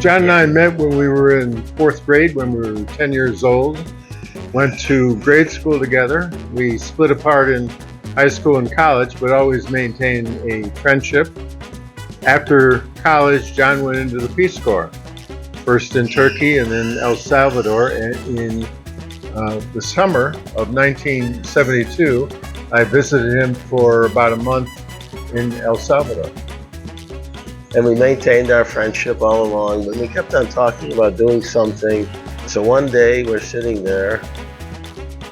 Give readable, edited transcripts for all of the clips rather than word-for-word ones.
John and I met when we were in fourth grade, when we were 10 years old. Went to grade school together. We split apart in high school and college, but always maintained a friendship. After college, John went into the Peace Corps, first in Turkey and then El Salvador. And in the summer of 1972, I visited him for about a month in El Salvador. And we maintained our friendship all along, but we kept on talking about doing something. So one day we're sitting there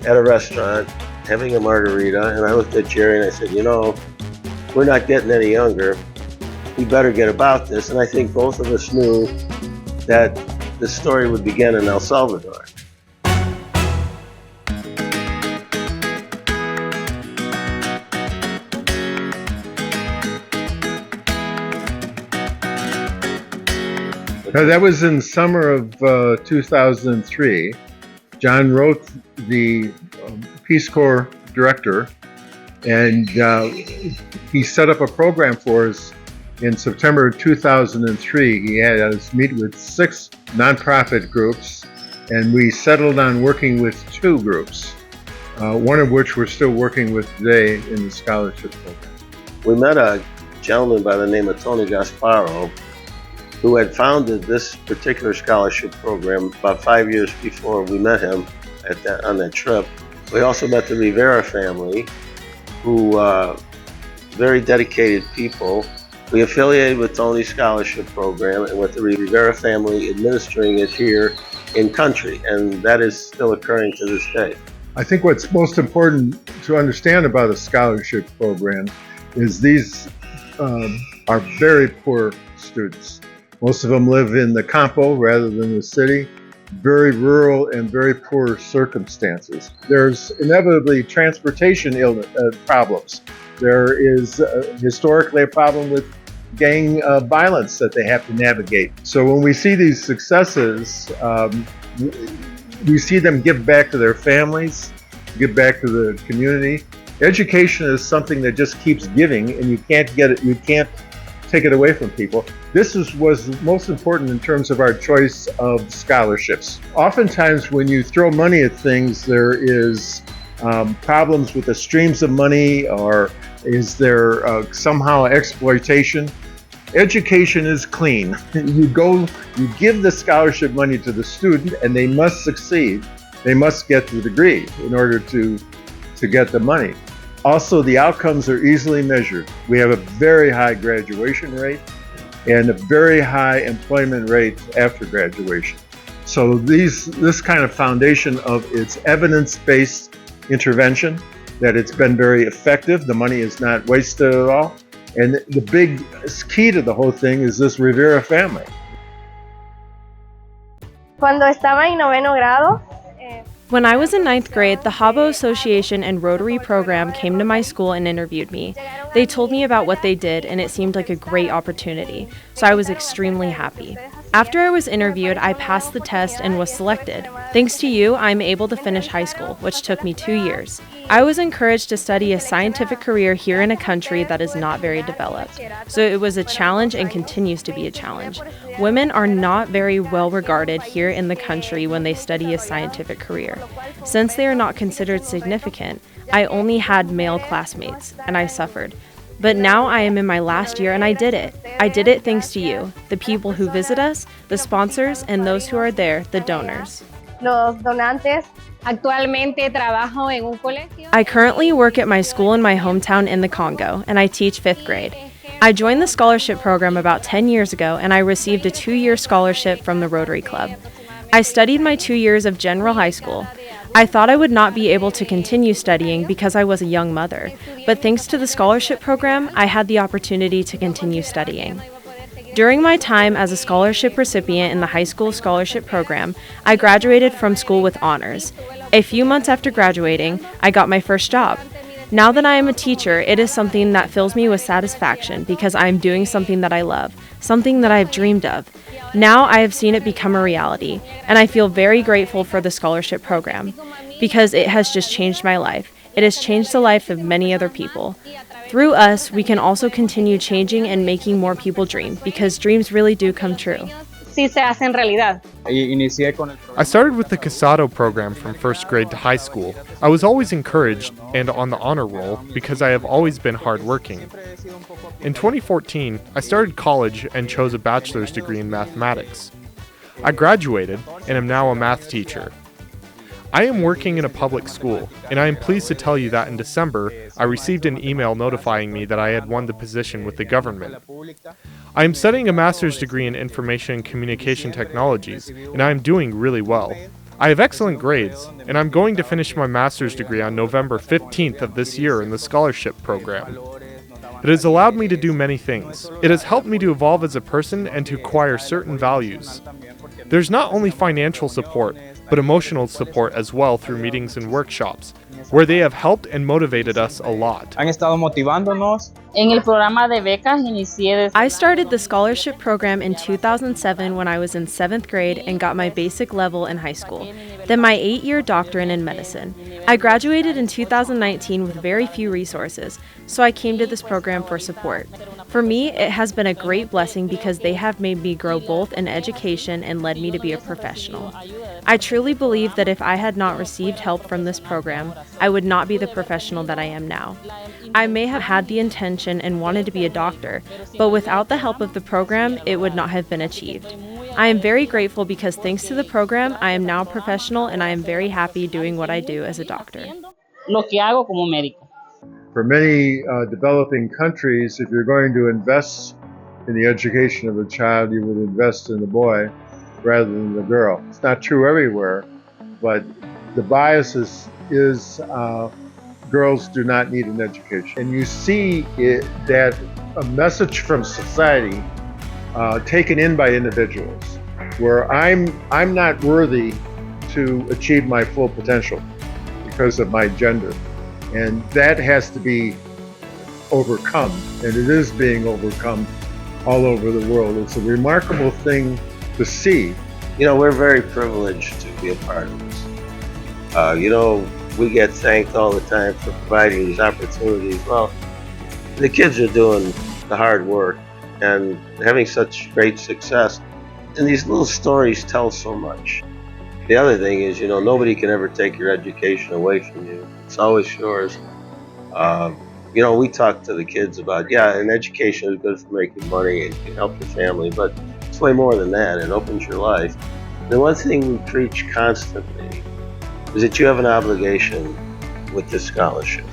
at a restaurant having a margarita, and I looked at Jerry and I said, you know, we're not getting any younger. We better get about this. And I think both of us knew that the story would begin in El Salvador. That was in summer of 2003. John wrote the Peace Corps director, and he set up a program for us in September 2003. He had us meet with 6 nonprofit groups, and we settled on working with 2 groups, one of which we're still working with today in the scholarship program. We met a gentleman by the name of Tony Gasparo, who had founded this particular scholarship program about 5 years before we met him on that trip. We also met the Rivera family, who very dedicated people. We affiliated with Tony's scholarship program and with the Rivera family administering it here in country, and that is still occurring to this day. I think what's most important to understand about a scholarship program is these are very poor students. Most of them live in the campo rather than the city, very rural and very poor circumstances. There's inevitably transportation problems. There is historically a problem with gang violence that they have to navigate. So when we see these successes, we see them give back to their families, give back to the community. Education is something that just keeps giving, and you can't get it, you can't take it away from people. This was most important in terms of our choice of scholarships. Oftentimes when you throw money at things, there is problems with the streams of money, or is there somehow exploitation. Education is clean. You give the scholarship money to the student, and they must succeed. They must get the degree in order to get the money. Also, the outcomes are easily measured. We have a very high graduation rate and a very high employment rate after graduation. So this kind of foundation of its evidence-based intervention, that it's been very effective, the money is not wasted at all, and the big key to the whole thing is this Rivera family. Cuando estaba en noveno grado, When I was in 9th grade, the Habo Association and Rotary program came to my school and interviewed me. They told me about what they did, and it seemed like a great opportunity, so I was extremely happy. After I was interviewed, I passed the test and was selected. Thanks to you, I'm able to finish high school, which took me 2 years. I was encouraged to study a scientific career here in a country that is not very developed, so it was a challenge and continues to be a challenge. Women are not very well regarded here in the country when they study a scientific career. Since they are not considered significant, I only had male classmates, and I suffered. But now I am in my last year and I did it. I did it thanks to you, the people who visit us, the sponsors, and those who are there, the donors. los donantes. Actualmente trabajo en un colegio. I currently work at my school in my hometown in the Congo, and I teach 5th grade. I joined the scholarship program about 10 years ago, and I received a 2-year scholarship from the Rotary Club. I studied my 2 years of general high school. I thought I would not be able to continue studying because I was a young mother, but thanks to the scholarship program, I had the opportunity to continue studying. During my time as a scholarship recipient in the high school scholarship program, I graduated from school with honors. A few months after graduating, I got my first job. Now that I am a teacher, it is something that fills me with satisfaction because I am doing something that I love, something that I have dreamed of. Now I have seen it become a reality, and I feel very grateful for the scholarship program because it has just changed my life. It has changed the life of many other people. Through us, we can also continue changing and making more people dream because dreams really do come true. sí se hacen realidad. I started with the Casado program from first grade to high school. I was always encouraged and on the honor roll because I have always been hardworking. In 2014, I started college and chose a bachelor's degree in mathematics. I graduated and am now a math teacher. I am working in a public school, and I am pleased to tell you that in December, I received an email notifying me that I had won the position with the government. I am studying a master's degree in Information and Communication Technologies, and I am doing really well. I have excellent grades, and I'm going to finish my master's degree on November 15th of this year in the scholarship program. It has allowed me to do many things. It has helped me to evolve as a person and to acquire certain values. There's not only financial support, but emotional support as well through meetings and workshops, where they have helped and motivated us a lot. Han estado motivándonos. En el programa de becas inicié I started the scholarship program in 2007 when I was in 7th grade and got my basic level in high school, then my 8-year doctorate in medicine. I graduated in 2019 with very few resources, so I came to this program for support. For me, it has been a great blessing because they have made me grow both in education and led me to be a professional. I truly believe that if I had not received help from this program, I would not be the professional that I am now. I may have had the intention and wanted to be a doctor, but without the help of the program, it would not have been achieved. I am very grateful because thanks to the program, I am now a professional and I am very happy doing what I do as a doctor. lo que hago como médico. For many developing countries, if you're going to invest in the education of a child, you would invest in the boy rather than the girl. It's not true everywhere, but the bias is girls do not need an education. And you see that a message from society taken in by individuals, where I'm not worthy to achieve my full potential because of my gender. And that has to be overcome, and it is being overcome all over the world. It's a remarkable thing to see. You know, we're very privileged to be a part of this. We get thanked all the time for providing these opportunities. Well, the kids are doing the hard work and having such great success. And these little stories tell so much. The other thing is, nobody can ever take your education away from you. It's always yours. We talk to the kids about, an education is good for making money and can help your family, but it's way more than that. It opens your life. The one thing we preach constantly is that you have an obligation with this scholarship.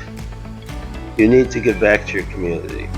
You need to give back to your community.